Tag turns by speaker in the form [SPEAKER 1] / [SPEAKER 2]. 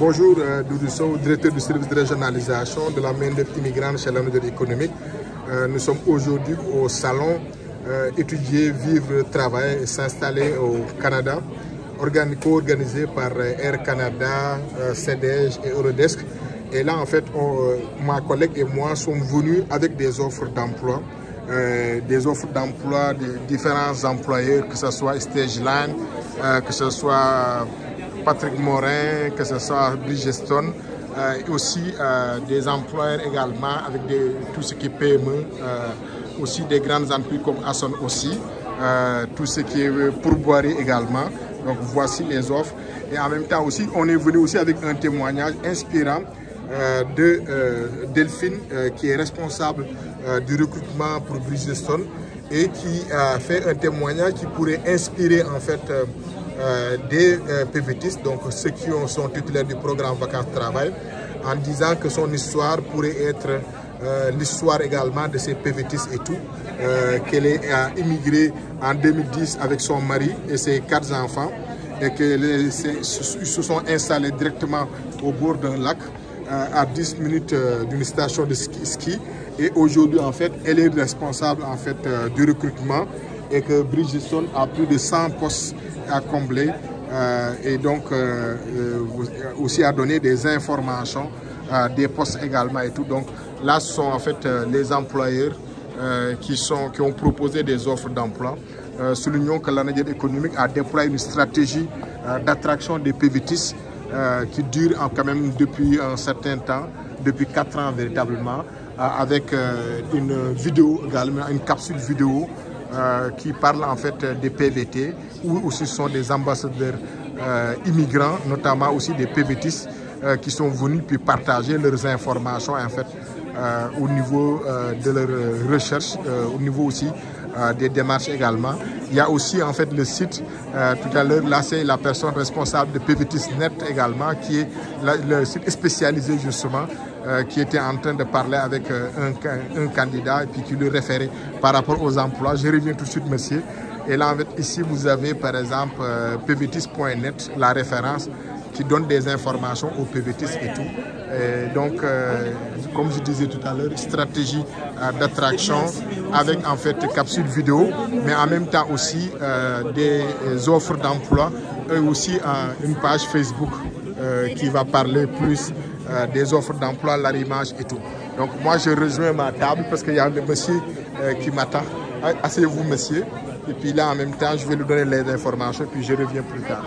[SPEAKER 1] Bonjour, Doudou Sow, directeur du service de régionalisation de la main-d'œuvre immigrante chez la Nouvelle économique. Nous sommes aujourd'hui au salon étudier, vivre, travailler et s'installer au Canada, co-organisé par Air Canada, CEDEJ et Eurodesk. Et là, en fait, ma collègue et moi sommes venus avec des offres d'emploi. Des offres d'emploi de différents employeurs, que ce soit Stageline, que ce soit Patrick Morin, que ce soit Bridgestone, et aussi des employeurs également avec tout ce qui est PME, aussi des grandes entreprises comme Asson aussi, tout ce qui est pourboirie également. Donc voici les offres. Et en même temps aussi, on est venu aussi avec un témoignage inspirant de Delphine, qui est responsable du recrutement pour Bridgestone et qui a fait un témoignage qui pourrait inspirer en fait des PVTistes, donc ceux qui sont titulaires du programme Vacances-Travail, en disant que son histoire pourrait être l'histoire également de ces PVTistes et tout, qu'elle a immigré en 2010 avec son mari et ses 4 enfants et qu'ils se sont installés directement au bord d'un lac à 10 minutes d'une station de ski. Et aujourd'hui, en fait, elle est responsable en fait du recrutement et que Bridgestone a plus de 100 postes à combler et donc aussi à donner des informations, des postes également et tout. Donc là, ce sont en fait les employeurs qui ont proposé des offres d'emploi. Soulignons que la Nouvelle économique a déployé une stratégie d'attraction des PVTistes qui dure quand même depuis un certain temps, depuis 4 ans véritablement, avec une vidéo également, une capsule vidéo qui parle en fait des PVT, ou aussi sont des ambassadeurs immigrants, notamment aussi des PVTistes qui sont venus puis partager leurs informations en fait au niveau de leurs recherches, au niveau aussi des démarches également. Il y a aussi en fait le site, tout à l'heure là c'est la personne responsable de PVTistes.net également, qui est le site spécialisé justement, qui était en train de parler avec un candidat et puis qui lui référait par rapport aux emplois. Je reviens tout de suite, monsieur. Et là en fait ici vous avez par exemple PVTistes.net, la référence qui donne des informations aux PVTistes et tout. Et donc, comme je disais tout à l'heure, stratégie d'attraction avec en fait capsule vidéo, mais en même temps aussi des offres d'emploi et aussi une page Facebook qui va parler plus des offres d'emploi, l'arrimage et tout. Donc moi je rejoins ma table parce qu'il y a un monsieur qui m'attend. Asseyez-vous monsieur. Et puis là en même temps je vais lui donner les informations puis je reviens plus tard.